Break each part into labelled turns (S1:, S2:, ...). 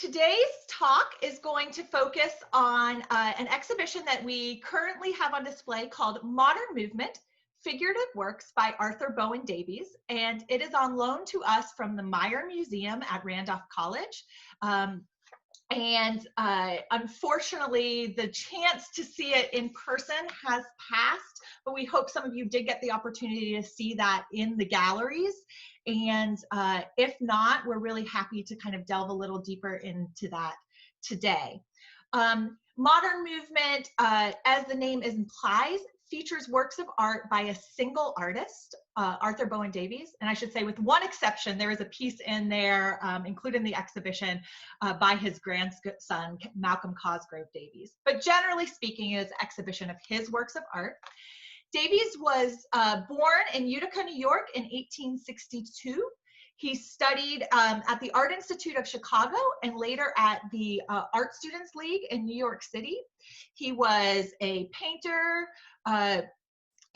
S1: Today's talk is going to focus on an exhibition that we currently have on display called Modern Movement, Figurative Works by Arthur Bowen Davies, and it is on loan to us from the Meyer Museum at Randolph College. Unfortunately, the chance to see it in person has passed, but we hope some of you did get the opportunity to see that in the galleries. And if not, we're really happy to kind of delve a little deeper into that today. Modern Movement, as the name implies, features works of art by a single artist, Arthur Bowen Davies. And I should say, with one exception, there is a piece in there, included in the exhibition, by his grandson, Malcolm Cosgrove Davies. But generally speaking, it is an exhibition of his works of art. Davies was born in Utica, New York in 1862. He studied at the Art Institute of Chicago and later at the Art Students League in New York City. He was a painter,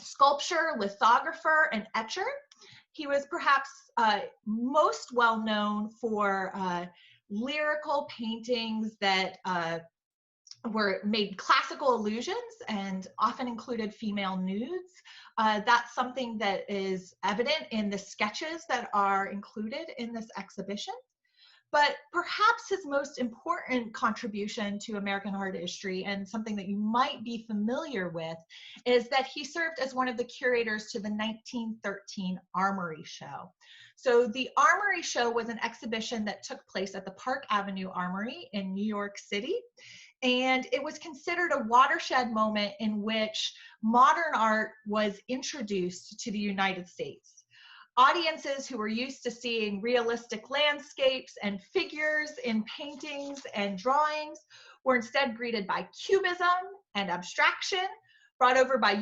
S1: sculptor, lithographer, and etcher. He was perhaps most well known for lyrical paintings that made classical allusions and often included female nudes. That's something that is evident in the sketches that are included in this exhibition. But perhaps his most important contribution to American art history, and something that you might be familiar with, is that he served as one of the curators to the 1913 Armory Show. So the Armory Show was an exhibition that took place at the Park Avenue Armory in New York City. And it was considered a watershed moment in which modern art was introduced to the United States. Audiences who were used to seeing realistic landscapes and figures in paintings and drawings were instead greeted by cubism and abstraction, brought over by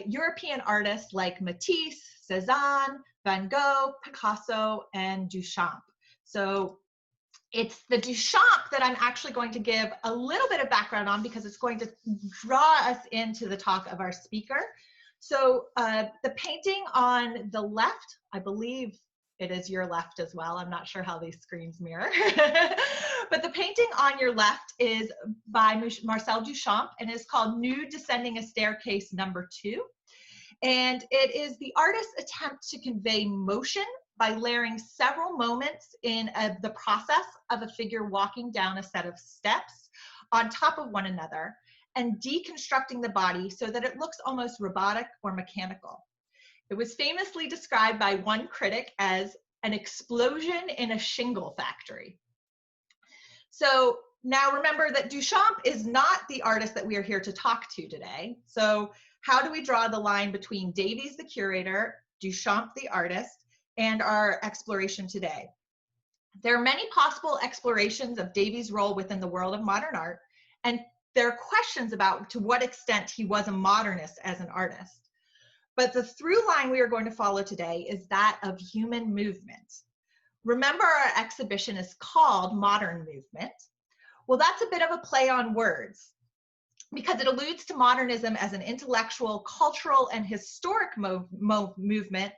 S1: European artists like Matisse, Cézanne, Van Gogh, Picasso, and Duchamp. So it's the Duchamp that I'm actually going to give a little bit of background on, because it's going to draw us into the talk of our speaker. So the painting on the left, I believe it is your left as well. I'm not sure how these screens mirror. But the painting on your left is by Marcel Duchamp and is called Nude Descending a Staircase No. 2. And it is the artist's attempt to convey motion by layering several moments in the process of a figure walking down a set of steps on top of one another, and deconstructing the body so that it looks almost robotic or mechanical. It was famously described by one critic as an explosion in a shingle factory. So now remember that Duchamp is not the artist that we are here to talk to today. So how do we draw the line between Davies the curator, Duchamp the artist, and our exploration today? There are many possible explorations of Davies' role within the world of modern art, and there are questions about to what extent he was a modernist as an artist. But the through line we are going to follow today is that of human movement. Remember, our exhibition is called Modern Movement. Well, that's a bit of a play on words, because it alludes to modernism as an intellectual, cultural, and historic movement,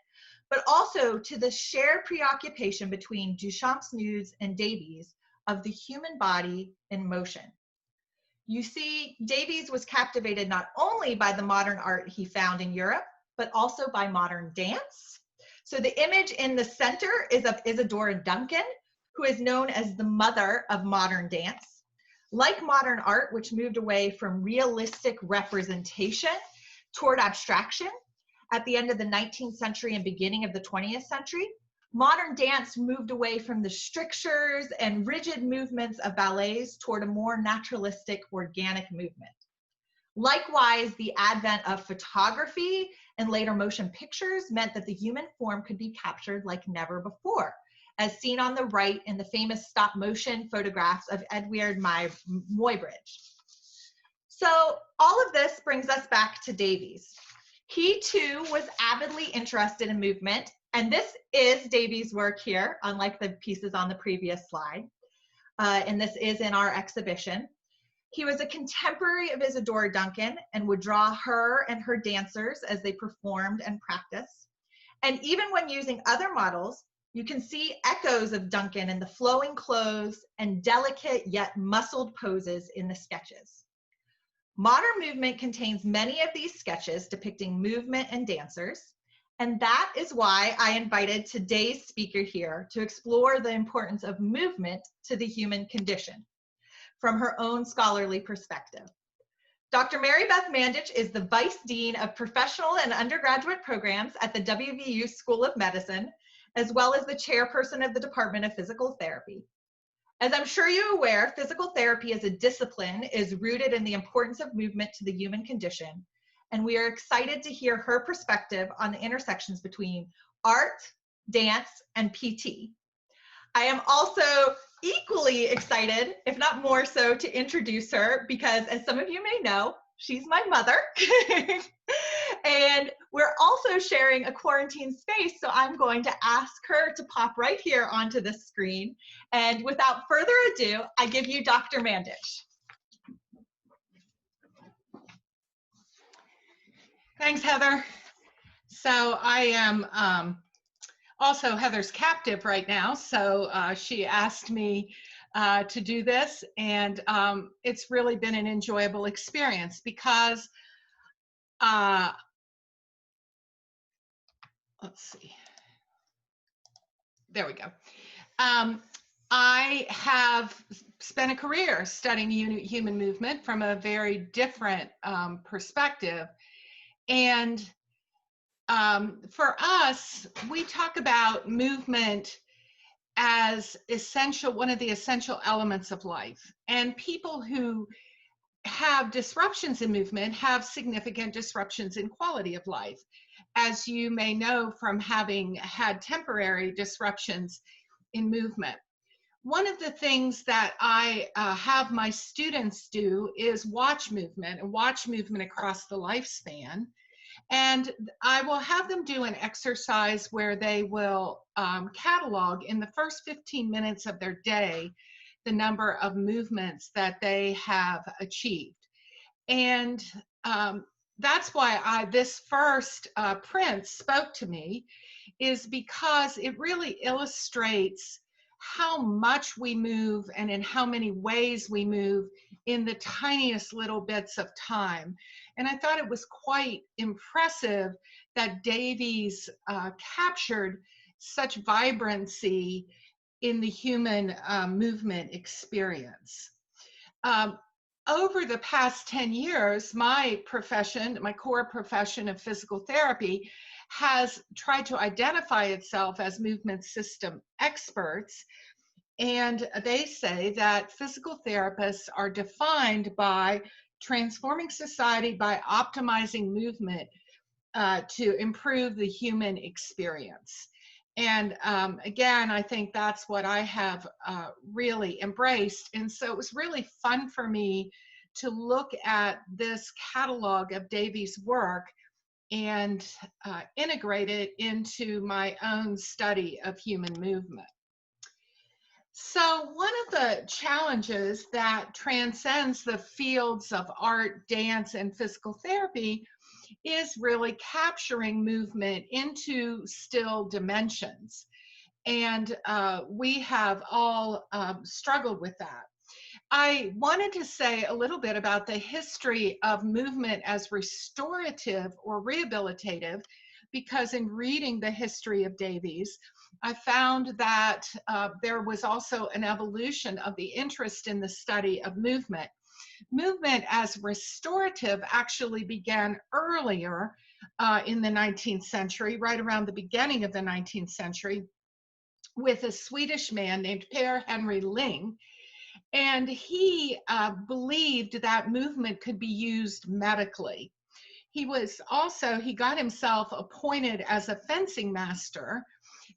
S1: but also to the shared preoccupation between Duchamp's nudes and Davies of the human body in motion. You see, Davies was captivated not only by the modern art he found in Europe, but also by modern dance. So the image in the center is of Isadora Duncan, who is known as the mother of modern dance. Like modern art, which moved away from realistic representation toward abstraction at the end of the 19th century and beginning of the 20th century, modern dance moved away from the strictures and rigid movements of ballets toward a more naturalistic, organic movement. Likewise, the advent of photography and later motion pictures meant that the human form could be captured like never before, as seen on the right in the famous stop motion photographs of Edward Muybridge. So all of this brings us back to Davies. He too was avidly interested in movement, and this is Davies' work here, unlike the pieces on the previous slide. And this is in our exhibition. He was a contemporary of Isadora Duncan and would draw her and her dancers as they performed and practiced. And even when using other models, You can see echoes of Duncan in the flowing clothes and delicate yet muscled poses in the sketches. Modern movement contains many of these sketches depicting movement and dancers, and that is why I invited today's speaker here to explore the importance of movement to the human condition from her own scholarly perspective. Dr. MaryBeth Mandich is the Vice Dean of Professional and Undergraduate Programs at the WVU School of Medicine, as well as the chairperson of the Department of Physical Therapy. As I'm sure you're aware, physical therapy as a discipline is rooted in the importance of movement to the human condition, and we are excited to hear her perspective on the intersections between art, dance, and PT. I am also equally excited, if not more so, to introduce her because, as some of you may know, she's my mother. And we're also sharing a quarantine space, so I'm going to ask her to pop right here onto the screen. And without further ado, I give you Dr. Mandich.
S2: Thanks, Heather. So I am also Heather's captive right now, so she asked me to do this, and it's really been an enjoyable experience because let's see, there we go. I have spent a career studying human movement from a very different perspective, and for us, we talk about movement as essential, one of the essential elements of life. And people who have disruptions in movement have significant disruptions in quality of life, as you may know from having had temporary disruptions in movement. One of the things that I have my students do is watch movement and watch movement across the lifespan. And I will have them do an exercise where they will catalog in the first 15 minutes of their day the number of movements that they have achieved. And that's why this first print spoke to me, is because it really illustrates how much we move and in how many ways we move in the tiniest little bits of time. And I thought it was quite impressive that Davies captured such vibrancy in the human movement experience. Over the past 10 years, my profession, my core profession of physical therapy, has tried to identify itself as movement system experts. And they say that physical therapists are defined by transforming society by optimizing movement to improve the human experience. And again, I think that's what I have really embraced. And so it was really fun for me to look at this catalog of Davies' work and integrate it into my own study of human movement. So one of the challenges that transcends the fields of art, dance, and physical therapy is really capturing movement into still dimensions. And we have all struggled with that. I wanted to say a little bit about the history of movement as restorative or rehabilitative, because in reading the history of Davies, I found that there was also an evolution of the interest in the study of movement. Movement as restorative actually began earlier in the 19th century, right around the beginning of the 19th century, with a Swedish man named Per Henry Ling. And he believed that movement could be used medically. He got himself appointed as a fencing master,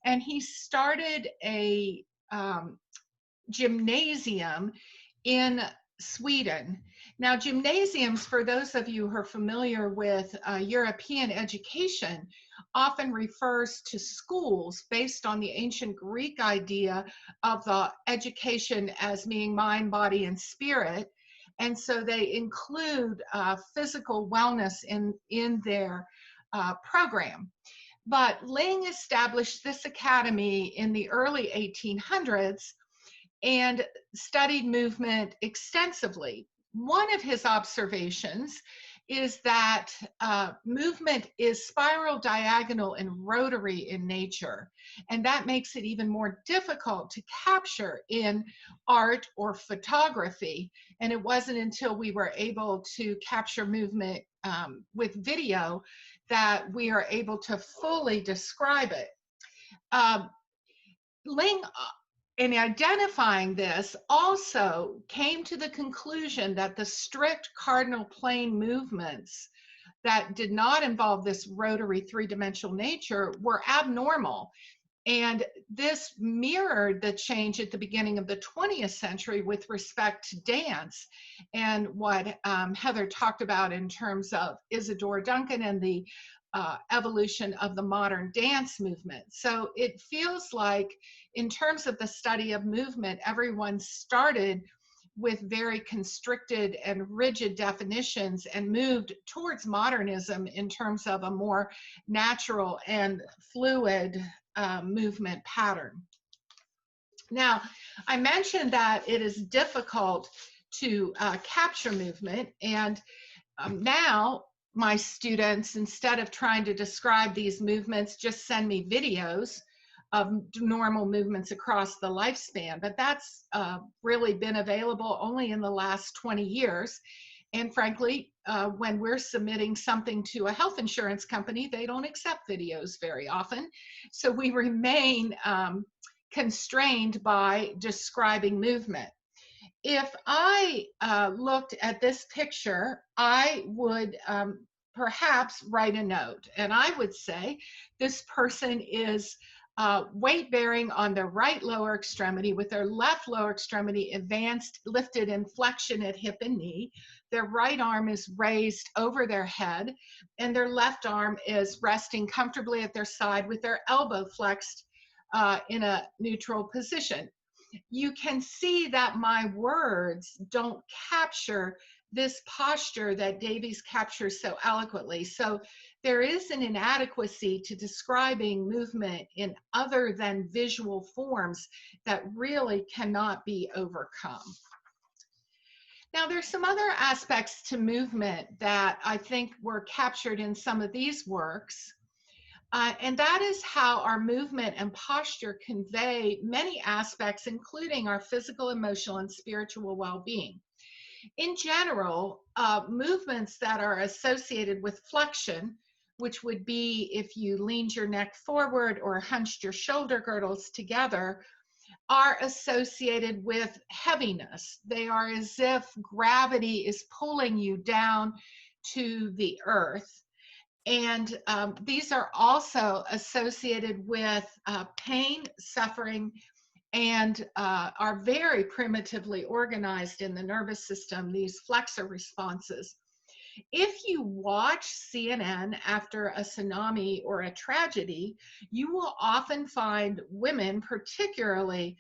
S2: and he started a gymnasium in Sweden. Now, gymnasiums, for those of you who are familiar with European education, often refers to schools based on the ancient Greek idea of the education as being mind, body, and spirit. And so they include physical wellness in their program. But Ling established this academy in the early 1800s and studied movement extensively. One of his observations is that movement is spiral, diagonal, and rotary in nature. And that makes it even more difficult to capture in art or photography. And it wasn't until we were able to capture movement with video that we are able to fully describe it. Ling, in identifying this, also came to the conclusion that the strict cardinal plane movements that did not involve this rotary three-dimensional nature were abnormal. And this mirrored the change at the beginning of the 20th century with respect to dance and what Heather talked about in terms of Isadora Duncan and the evolution of the modern dance movement. So it feels like in terms of the study of movement, everyone started with very constricted and rigid definitions and moved towards modernism in terms of a more natural and fluid movement pattern. Now, I mentioned that it is difficult to capture movement, and now my students, instead of trying to describe these movements, just send me videos of normal movements across the lifespan. But that's really been available only in the last 20 years. And frankly, when we're submitting something to a health insurance company, they don't accept videos very often. So we remain constrained by describing movement. If I looked at this picture, I would perhaps write a note. And I would say this person is weight bearing on their right lower extremity with their left lower extremity advanced, lifted in flexion at hip and knee. Their right arm is raised over their head, and their left arm is resting comfortably at their side with their elbow flexed in a neutral position. You can see that my words don't capture this posture that Davies captures so eloquently. So there is an inadequacy to describing movement in other than visual forms that really cannot be overcome. Now, there's some other aspects to movement that I think were captured in some of these works. And that is how our movement and posture convey many aspects, including our physical, emotional, and spiritual well-being. In general, movements that are associated with flexion, which would be if you leaned your neck forward or hunched your shoulder girdles together, are associated with heaviness. They are as if gravity is pulling you down to the earth. And these are also associated with pain, suffering, and are very primitively organized in the nervous system, these flexor responses. If you watch CNN after a tsunami or a tragedy, you will often find women particularly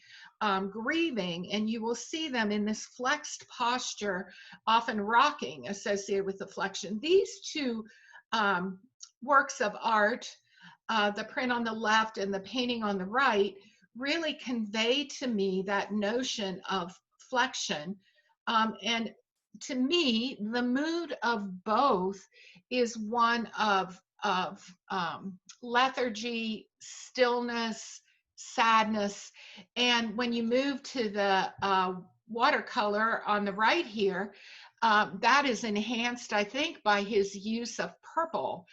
S2: grieving, and you will see them in this flexed posture, often rocking, associated with the flexion. These two works of art, the print on the left and the painting on the right, really convey to me that notion of flexion. And to me, the mood of both is one of lethargy, stillness, sadness. And when you move to the watercolor on the right here, that is enhanced, I think, by his use of purple.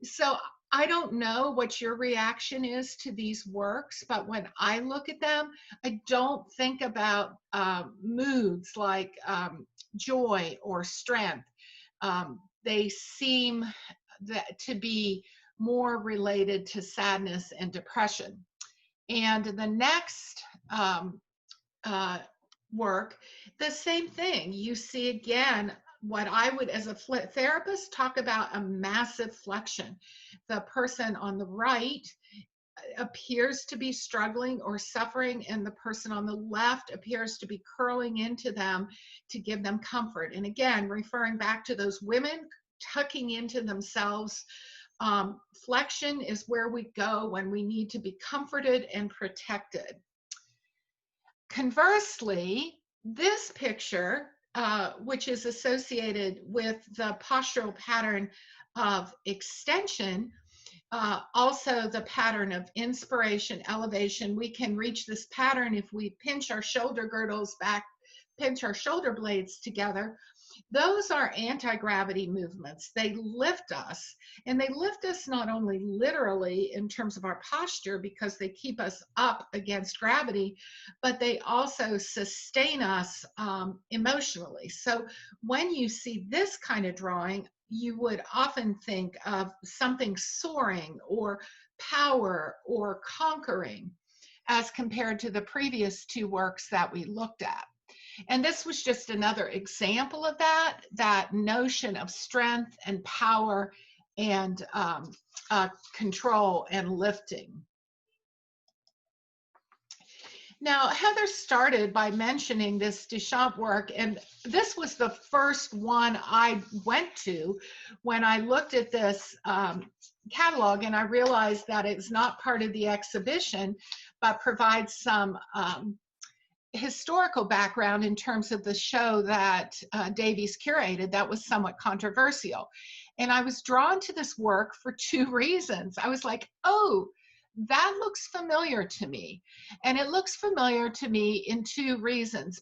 S2: So I don't know what your reaction is to these works, but when I look at them, I don't think about moods like joy or strength. They seem to be more related to sadness and depression. And the next work, the same thing. You see again what I would, as a therapist, talk about a massive flexion. The person on the right appears to be struggling or suffering, and the person on the left appears to be curling into them to give them comfort. And again, referring back to those women tucking into themselves Flexion is where we go when we need to be comforted and protected. Conversely, this picture, which is associated with the postural pattern of extension, also the pattern of inspiration, elevation. We can reach this pattern if we pinch our shoulder girdles back, pinch our shoulder blades together. Those are anti-gravity movements. They lift us, and they lift us not only literally in terms of our posture because they keep us up against gravity, but they also sustain us emotionally. So when you see this kind of drawing, you would often think of something soaring or power or conquering as compared to the previous two works that we looked at. And this was just another example of that notion of strength and power and control and lifting. Now, Heather started by mentioning this Duchamp work, and this was the first one I went to when I looked at this catalog, and I realized that it's not part of the exhibition, but provides some historical background in terms of the show that Davies curated that was somewhat controversial. And I was drawn to this work for two reasons. I was like, oh, that looks familiar to me. And it looks familiar to me in two reasons.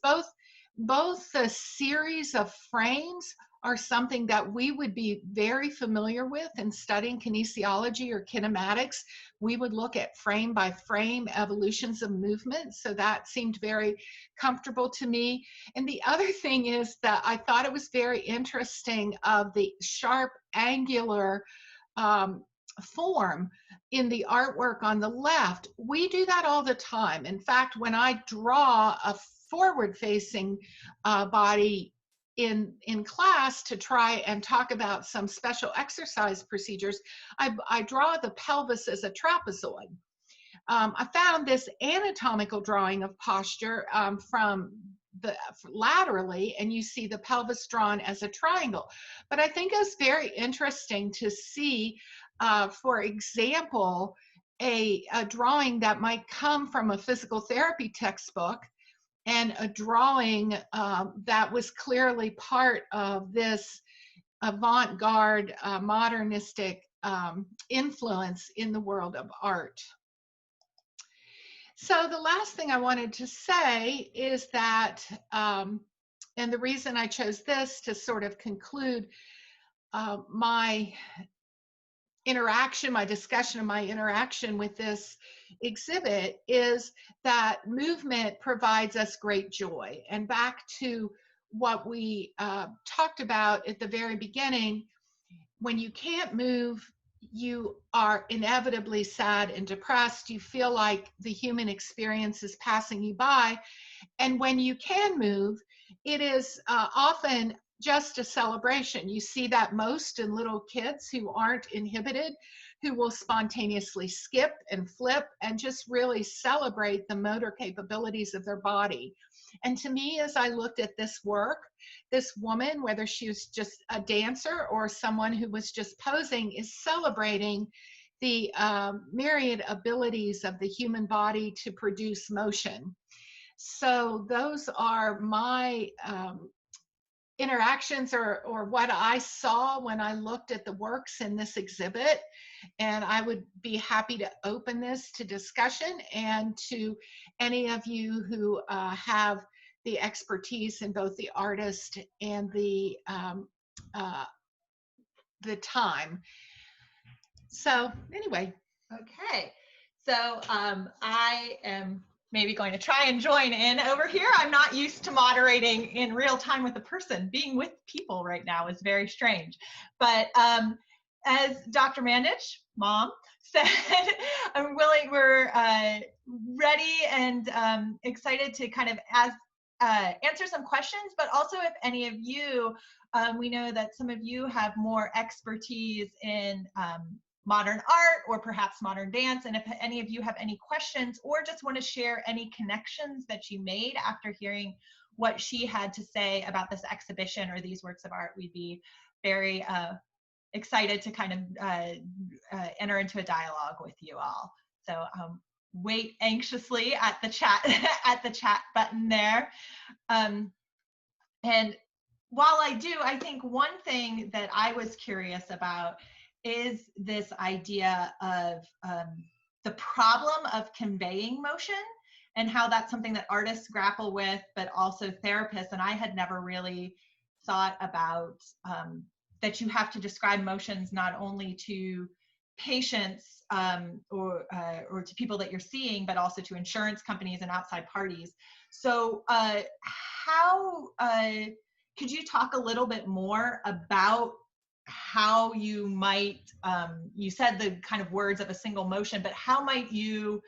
S2: Both the series of frames are something that we would be very familiar with in studying kinesiology or kinematics. We would look at frame by frame evolutions of movement. So that seemed very comfortable to me. And the other thing is that I thought it was very interesting of the sharp angular form in the artwork on the left. We do that all the time. In fact, when I draw a forward-facing body in class to try and talk about some special exercise procedures, I draw the pelvis as a trapezoid. I found this anatomical drawing of posture from the laterally, and you see the pelvis drawn as a triangle. But I think it's very interesting to see, for example, a drawing that might come from a physical therapy textbook and a drawing that was clearly part of this avant-garde modernistic influence in the world of art. So the last thing I wanted to say is that, and the reason I chose this to sort of conclude my interaction, my discussion of my interaction with this exhibit, is that movement provides us great joy. And back to what we talked about at the very beginning, when you can't move, you are inevitably sad and depressed. You feel like the human experience is passing you by. And when you can move, it is often just a celebration. You see that most in little kids who aren't inhibited, who will spontaneously skip and flip and just really celebrate the motor capabilities of their body. And to me, as I looked at this work, this woman, whether she was just a dancer or someone who was just posing, is celebrating the myriad abilities of the human body to produce motion. So those are my interactions or what I saw when I looked at the works in this exhibit. And I would be happy to open this to discussion and to any of you who have the expertise in both the artist and the time. So anyway.
S1: Okay, so I am maybe going to try and join in over here. I'm not used to moderating in real time with a person. Being with people right now is very strange. But as Dr. Mandich, Mom, said, we're ready and excited to kind of answer some questions, but also if any of you, we know that some of you have more expertise in modern art or perhaps modern dance, and if any of you have any questions or just want to share any connections that you made after hearing what she had to say about this exhibition or these works of art, we'd be very excited to kind of enter into a dialogue with you all. So wait anxiously at the chat at the chat button there. And while I do, I think one thing that I was curious about is this idea of the problem of conveying motion, and how that's something that artists grapple with, but also therapists. And I had never really thought about that you have to describe motions not only to patients or to people that you're seeing, but also to insurance companies and outside parties. So how could you talk a little bit more about how you might, you said the kind of words of a single motion, but how might you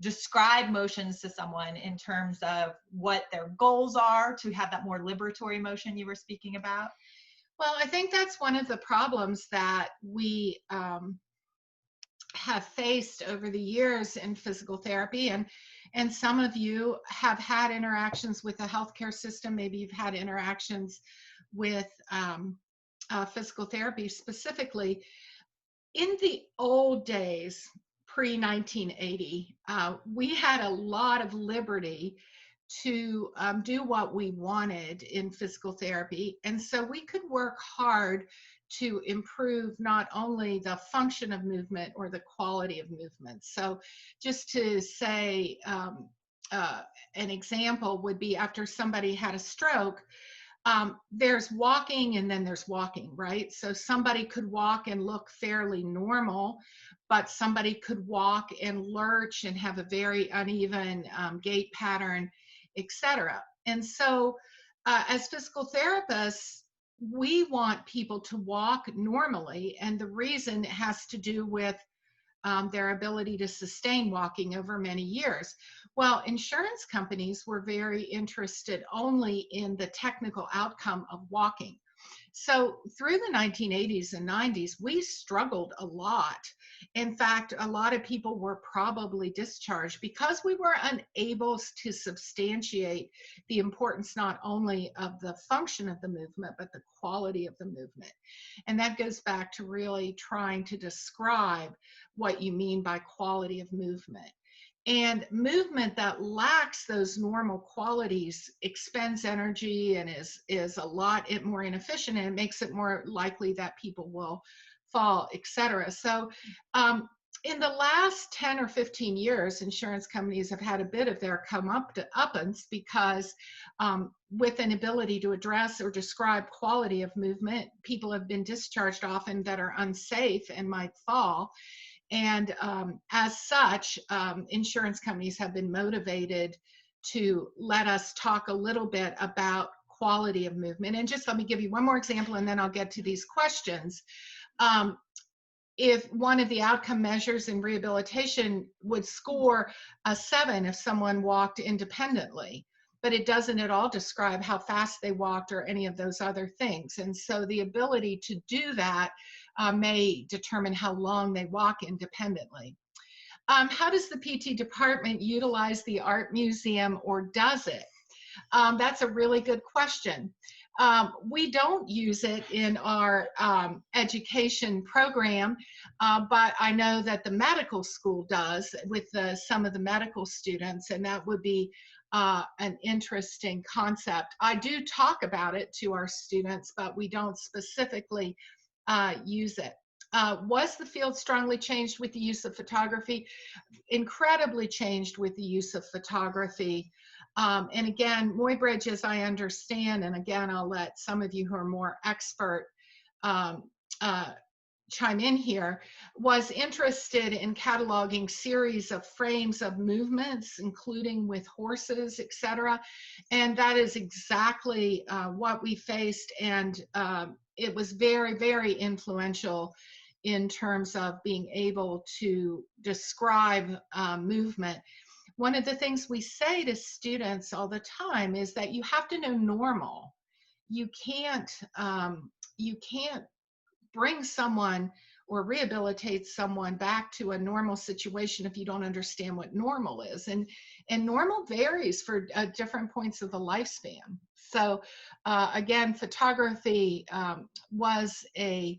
S1: describe motions to someone in terms of what their goals are to have that more liberatory motion you were speaking about?
S2: Well, I think that's one of the problems that we have faced over the years in physical therapy, and some of you have had interactions with the healthcare system. Maybe you've had interactions with physical therapy specifically. In the old days, pre-1980, we had a lot of liberty to do what we wanted in physical therapy. And so we could work hard to improve not only the function of movement or the quality of movement. So just to say, an example would be after somebody had a stroke, there's walking and then there's walking, right? So somebody could walk and look fairly normal, but somebody could walk and lurch and have a very uneven gait pattern, etc. And so as physical therapists, we want people to walk normally, and the reason it has to do with their ability to sustain walking over many years. Well, insurance companies were very interested only in the technical outcome of walking. So through the 1980s and 90s, we struggled a lot. In fact, a lot of people were probably discharged because we were unable to substantiate the importance not only of the function of the movement, but the quality of the movement. And that goes back to really trying to describe what you mean by quality of movement. And movement that lacks those normal qualities expends energy and is a lot more inefficient, and it makes it more likely that people will fall, etc. So in the last 10 or 15 years, insurance companies have had a bit of their comeuppance because with an ability to address or describe quality of movement, people have been discharged often that are unsafe and might fall. And as such, insurance companies have been motivated to let us talk a little bit about quality of movement. And just let me give you one more example, and then I'll get to these questions. If one of the outcome measures in rehabilitation would score a 7 if someone walked independently, but it doesn't at all describe how fast they walked or any of those other things. And so the ability to do that may determine how long they walk independently. How does the PT department utilize the Art Museum, or does it? That's a really good question. We don't use it in our education program, but I know that the medical school does with some of the medical students, and that would be an interesting concept. I do talk about it to our students, but we don't specifically use it. Was the field strongly changed with the use of photography? Incredibly changed with the use of photography. And again, Muybridge, as I understand, and again, I'll let some of you who are more expert chime in here, was interested in cataloging series of frames of movements, including with horses, etc. And that is exactly what we faced, and it was very, very influential in terms of being able to describe movement. One of the things we say to students all the time is that you have to know normal. You can't bring someone or rehabilitate someone back to a normal situation if you don't understand what normal is. And normal varies for different points of the lifespan. So again, photography was a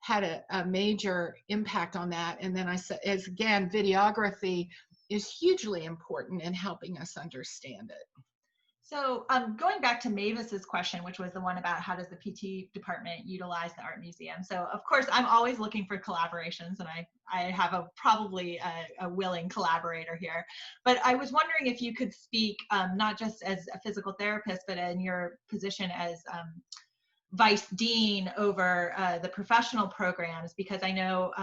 S2: had a major impact on that. And then I said, as again, videography is hugely important in helping us understand it.
S1: So going back to Mavis's question, which was the one about how does the PT department utilize the art museum? So of course, I'm always looking for collaborations, and I have probably a willing collaborator here. But I was wondering if you could speak not just as a physical therapist, but in your position as vice dean over the professional programs, because I know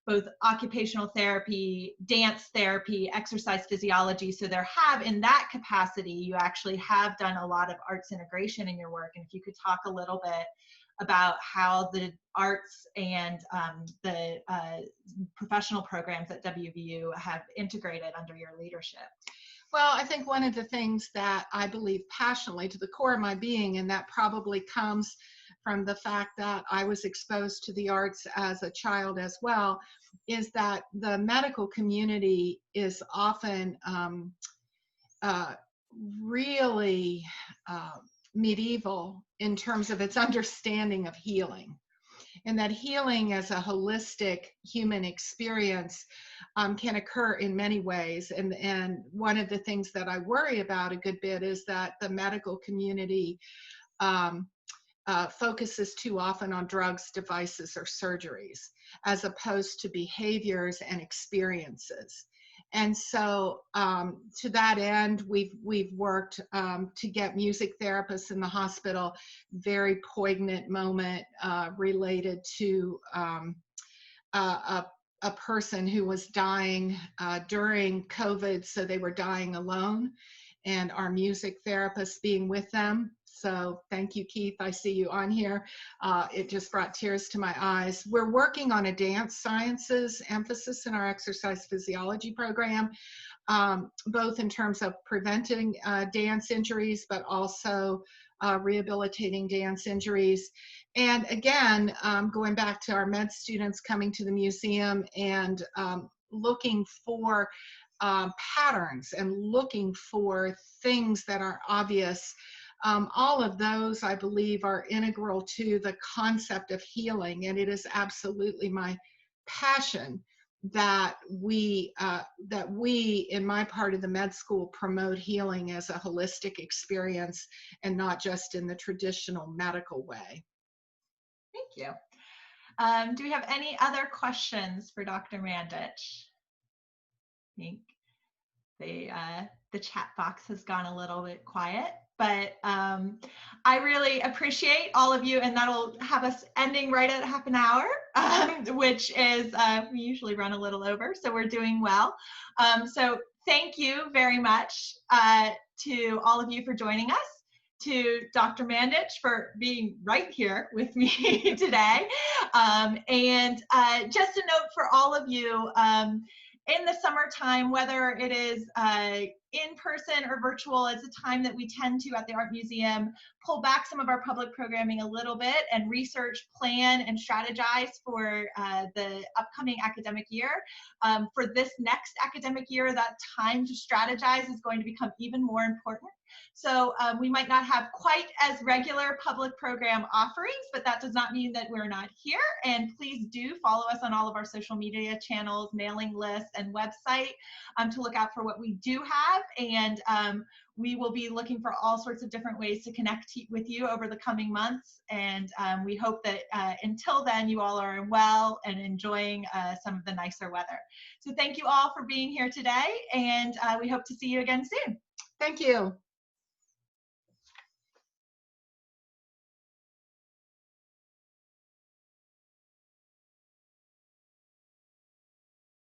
S1: both occupational therapy, dance therapy, exercise physiology. So there have, in that capacity, you actually have done a lot of arts integration in your work. And if you could talk a little bit about how the arts and the professional programs at WVU have integrated under your leadership.
S2: Well, I think one of the things that I believe passionately to the core of my being, and that probably comes from the fact that I was exposed to the arts as a child as well, is that the medical community is often really medieval in terms of its understanding of healing. And that healing as a holistic human experience can occur in many ways. And one of the things that I worry about a good bit is that the medical community focuses too often on drugs, devices, or surgeries, as opposed to behaviors and experiences. And so to that end, we've worked to get music therapists in the hospital. Very poignant moment related to a person who was dying during COVID, so they were dying alone, and our music therapist being with them. So thank you, Keith. I see you on here. It just brought tears to my eyes. We're working on a dance sciences emphasis in our exercise physiology program, both in terms of preventing dance injuries, but also rehabilitating dance injuries. And again, going back to our med students coming to the museum and looking for patterns and looking for things that are obvious. All of those, I believe, are integral to the concept of healing, and it is absolutely my passion that we, in my part of the med school, promote healing as a holistic experience and not just in the traditional medical way.
S1: Thank you. Do we have any other questions for Dr. Mandich? I think the chat box has gone a little bit quiet, but I really appreciate all of you, and that'll have us ending right at half an hour, which is, we usually run a little over, so we're doing well. So thank you very much to all of you for joining us, to Dr. Mandich for being right here with me today, and just a note for all of you, in the summertime, whether it is in person or virtual, is a time that we tend to, at the Art Museum, pull back some of our public programming a little bit and research, plan, and strategize for the upcoming academic year. For this next academic year, that time to strategize is going to become even more important. So we might not have quite as regular public program offerings, but that does not mean that we're not here. And please do follow us on all of our social media channels, mailing lists, and website to look out for what we do have. And we will be looking for all sorts of different ways to connect with you over the coming months. And we hope that until then, you all are well and enjoying some of the nicer weather. So thank you all for being here today, and we hope to see you again soon.
S2: Thank you.